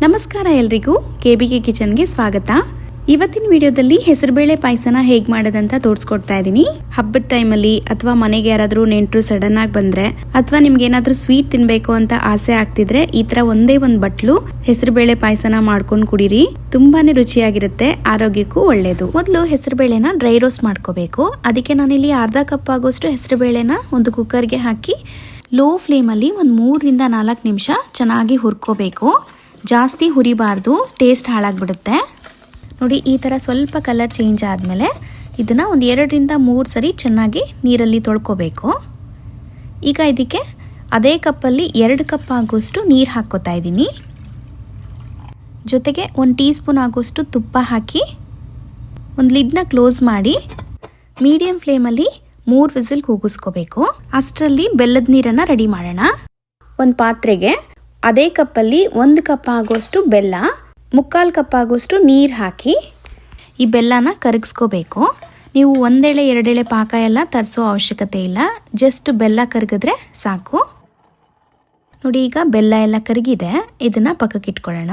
ನಮಸ್ಕಾರ ಎಲ್ರಿಗೂ ಕೆಬಿಕೆ ಕಿಚನ್ಗೆ ಸ್ವಾಗತ। ಇವತ್ತಿನ ವಿಡಿಯೋದಲ್ಲಿ ಹೆಸರುಬೇಳೆ ಪಾಯಸನ ಹೇಗೆ ಮಾಡೋದಂತ ತೋರಿಸ್ಕೊಡ್ತಾ ಇದ್ದೀನಿ। ಹಬ್ಬದ ಟೈಮಲ್ಲಿ ಅಥವಾ ಮನೆಗೆ ಯಾರಾದರೂ ನೆಂಟರು ಸಡನ್ ಆಗಿ ಬಂದ್ರೆ ಅಥವಾ ನಿಮ್ಗೆ ಏನಾದರೂ ಸ್ವೀಟ್ ತಿನ್ಬೇಕು ಅಂತ ಆಸೆ ಆಗ್ತಿದ್ರೆ ಈ ತರ ಒಂದೇ ಒಂದು ಬಟ್ಲು ಹೆಸರುಬೇಳೆ ಪಾಯಸನ ಮಾಡ್ಕೊಂಡು ಕುಡೀರಿ, ತುಂಬಾನೇ ರುಚಿಯಾಗಿರುತ್ತೆ, ಆರೋಗ್ಯಕ್ಕೂ ಒಳ್ಳೆಯದು। ಮೊದಲು ಹೆಸರುಬೇಳೆನ ಡ್ರೈ ರೋಸ್ಟ್ ಮಾಡ್ಕೋಬೇಕು। ಅದಕ್ಕೆ ನಾನಿಲ್ಲಿ ಅರ್ಧ ಕಪ್ ಆಗೋಷ್ಟು ಹೆಸರುಬೇಳೆನ ಒಂದು ಕುಕ್ಕರ್ಗೆ ಹಾಕಿ ಲೋ ಫ್ಲೇಮಲ್ಲಿ ಒಂದು 3 ರಿಂದ 4 ನಿಮಿಷ ಚೆನ್ನಾಗಿ ಹುರ್ಕೋಬೇಕು। ಜಾಸ್ತಿ ಹುರಿಬಾರ್ದು, ಟೇಸ್ಟ್ ಹಾಳಾಗ್ಬಿಡುತ್ತೆ। ನೋಡಿ ಈ ಥರ ಸ್ವಲ್ಪ ಕಲರ್ ಚೇಂಜ್ ಆದಮೇಲೆ ಇದನ್ನು ಒಂದು 2 ರಿಂದ 3 ಸರಿ ಚೆನ್ನಾಗಿ ನೀರಲ್ಲಿ ತೊಳ್ಕೊಬೇಕು। ಈಗ ಇದಕ್ಕೆ ಅದೇ ಕಪ್ಪಲ್ಲಿ 2 ಕಪ್ ಆಗೋಷ್ಟು ನೀರು ಹಾಕ್ಕೋತಾ ಇದ್ದೀನಿ, ಜೊತೆಗೆ 1 ಟೀ ಸ್ಪೂನ್ ಆಗೋಷ್ಟು ತುಪ್ಪ ಹಾಕಿ ಒಂದು ಲಿಡ್ನ ಕ್ಲೋಸ್ ಮಾಡಿ ಮೀಡಿಯಂ ಫ್ಲೇಮಲ್ಲಿ 3 ವಿಸಿಲ್ ಕೂಗಿಸ್ಕೋಬೇಕು। ಅಷ್ಟರಲ್ಲಿ ಬೆಲ್ಲದ ನೀರನ್ನು ರೆಡಿ ಮಾಡೋಣ। ಒಂದು ಪಾತ್ರೆಗೆ ಅದೇ ಕಪ್ಪಲ್ಲಿ 1 ಕಪ್ ಆಗೋಷ್ಟು ಬೆಲ್ಲ, 3/4 ಕಪ್ ಆಗೋಷ್ಟು ನೀರು ಹಾಕಿ ಈ ಬೆಲ್ಲನ ಕರಗಿಸ್ಕೋಬೇಕು। ನೀವು 1 ಎಳೆ 2 ಎಳೆ ಪಾಕ ಎಲ್ಲ ತರಿಸೋ ಅವಶ್ಯಕತೆ ಇಲ್ಲ, ಜಸ್ಟ್ ಬೆಲ್ಲ ಕರಗಿದ್ರೆ ಸಾಕು। ನೋಡಿ ಈಗ ಬೆಲ್ಲ ಎಲ್ಲ ಕರಗಿದೆ, ಇದನ್ನು ಪಕ್ಕಕ್ಕೆ ಇಟ್ಕೊಳ್ಳೋಣ।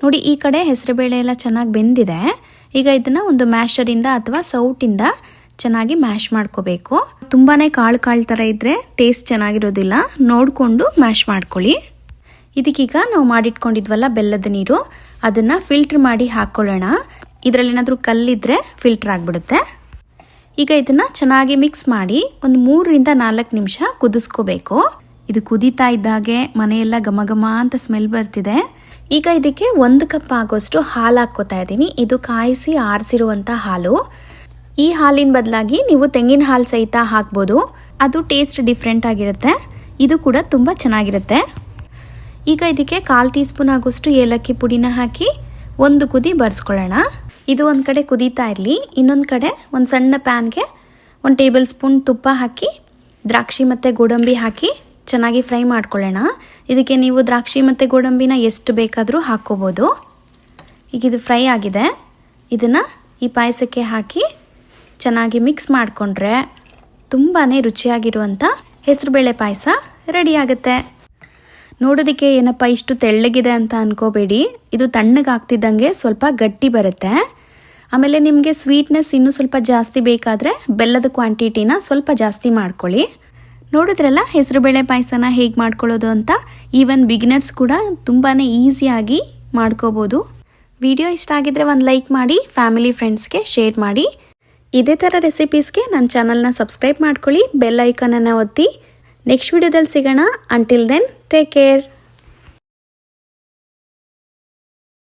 ನೋಡಿ ಈ ಕಡೆ ಹೆಸರುಬೇಳೆ ಎಲ್ಲ ಚೆನ್ನಾಗಿ ಬೆಂದಿದೆ। ಈಗ ಇದನ್ನು ಒಂದು ಮ್ಯಾಶರಿಂದ ಅಥವಾ ಸೌಟಿಂದ ಚೆನ್ನಾಗಿ ಮ್ಯಾಶ್ ಮಾಡ್ಕೋಬೇಕು। ತುಂಬಾನೇ ಕಾಳು ಥರ ಇದ್ದರೆ ಟೇಸ್ಟ್ ಚೆನ್ನಾಗಿರೋದಿಲ್ಲ, ನೋಡಿಕೊಂಡು ಮ್ಯಾಶ್ ಮಾಡ್ಕೊಳ್ಳಿ। ಇದಕ್ಕೀಗ ನಾವು ಮಾಡಿಟ್ಕೊಂಡಿದ್ವಲ್ಲ ಬೆಲ್ಲದ ನೀರು, ಅದನ್ನು ಫಿಲ್ಟ್ರ್ ಮಾಡಿ ಹಾಕ್ಕೊಳ್ಳೋಣ। ಇದರಲ್ಲಿ ಏನಾದರೂ ಕಲ್ಲಿದ್ದರೆ ಫಿಲ್ಟ್ರ್ ಆಗಿಬಿಡುತ್ತೆ। ಈಗ ಇದನ್ನು ಚೆನ್ನಾಗಿ ಮಿಕ್ಸ್ ಮಾಡಿ ಒಂದು 3 ರಿಂದ 4 ನಿಮಿಷ ಕುದಿಸ್ಕೋಬೇಕು। ಇದು ಕುದೀತಾ ಇದ್ದಾಗೆ ಮನೆಯೆಲ್ಲ ಘಮ ಘಮ ಅಂತ ಸ್ಮೆಲ್ ಬರ್ತಿದೆ। ಈಗ ಇದಕ್ಕೆ 1 ಕಪ್ ಆಗೋಷ್ಟು ಹಾಲು ಹಾಕ್ಕೋತಾ ಇದ್ದೀನಿ। ಇದು ಕಾಯಿಸಿ ಆರಿಸಿರುವಂಥ ಹಾಲು। ಈ ಹಾಲಿನ ಬದಲಾಗಿ ನೀವು ತೆಂಗಿನ ಹಾಲು ಸಹಿತ ಹಾಕ್ಬೋದು, ಅದು ಟೇಸ್ಟ್ ಡಿಫ್ರೆಂಟ್ ಆಗಿರುತ್ತೆ, ಇದು ಕೂಡ ತುಂಬ ಚೆನ್ನಾಗಿರುತ್ತೆ। ಈಗ ಇದಕ್ಕೆ 1/4 ಟೀ ಸ್ಪೂನ್ ಆಗೋಷ್ಟು ಏಲಕ್ಕಿ ಪುಡಿನ ಹಾಕಿ ಒಂದು ಕುದಿ ಬರ್ಸ್ಕೊಳ್ಳೋಣ। ಇದು ಒಂದು ಕಡೆ ಕುದೀತಾ ಇರಲಿ, ಇನ್ನೊಂದು ಕಡೆ ಒಂದು ಸಣ್ಣ ಪ್ಯಾನ್ಗೆ 1 ಟೇಬಲ್ ಸ್ಪೂನ್ ತುಪ್ಪ ಹಾಕಿ ದ್ರಾಕ್ಷಿ ಮತ್ತು ಗೋಡಂಬಿ ಹಾಕಿ ಚೆನ್ನಾಗಿ ಫ್ರೈ ಮಾಡ್ಕೊಳ್ಳೋಣ। ಇದಕ್ಕೆ ನೀವು ದ್ರಾಕ್ಷಿ ಮತ್ತು ಗೋಡಂಬಿನ ಎಷ್ಟು ಬೇಕಾದರೂ ಹಾಕ್ಕೋಬೋದು। ಈಗ ಇದು ಫ್ರೈ ಆಗಿದೆ, ಇದನ್ನು ಈ ಪಾಯಸಕ್ಕೆ ಹಾಕಿ ಚೆನ್ನಾಗಿ ಮಿಕ್ಸ್ ಮಾಡಿಕೊಂಡ್ರೆ ತುಂಬಾ ರುಚಿಯಾಗಿರುವಂಥ ಹೆಸರುಬೇಳೆ ಪಾಯಸ ರೆಡಿ ಆಗುತ್ತೆ। ನೋಡೋದಕ್ಕೆ ಏನಪ್ಪ ಇಷ್ಟು ತೆಳ್ಳಗಿದೆ ಅಂತ ಅನ್ಕೋಬೇಡಿ, ಇದು ತಣ್ಣಗಾಗ್ತಿದ್ದಂಗೆ ಸ್ವಲ್ಪ ಗಟ್ಟಿ ಬರುತ್ತೆ। ಆಮೇಲೆ ನಿಮಗೆ ಸ್ವೀಟ್ನೆಸ್ ಇನ್ನೂ ಸ್ವಲ್ಪ ಜಾಸ್ತಿ ಬೇಕಾದರೆ ಬೆಲ್ಲದ ಕ್ವಾಂಟಿಟಿನ ಸ್ವಲ್ಪ ಜಾಸ್ತಿ ಮಾಡ್ಕೊಳ್ಳಿ। ನೋಡಿದ್ರಲ್ಲ ಹೆಸರುಬೇಳೆ ಪಾಯಸನ ಹೇಗೆ ಮಾಡ್ಕೊಳ್ಳೋದು ಅಂತ, ಈವನ್ ಬಿಗಿನರ್ಸ್ ಕೂಡ ತುಂಬಾ ಈಸಿಯಾಗಿ ಮಾಡ್ಕೋಬೋದು। ವಿಡಿಯೋ ಇಷ್ಟ ಆಗಿದ್ರೆ ಒಂದು ಲೈಕ್ ಮಾಡಿ, ಫ್ಯಾಮಿಲಿ ಫ್ರೆಂಡ್ಸ್ಗೆ ಶೇರ್ ಮಾಡಿ। ಇದೇ ಥರ ರೆಸಿಪೀಸ್ಗೆ ನನ್ನ ಚಾನಲ್ನ ಸಬ್ಸ್ಕ್ರೈಬ್ ಮಾಡ್ಕೊಳ್ಳಿ, ಬೆಲ್ ಐಕಾನನ್ನು ಒತ್ತಿ। ನೆಕ್ಸ್ಟ್ ವಿಡಿಯೋದಲ್ಲಿ ಸಿಗೋಣ। Until then take care.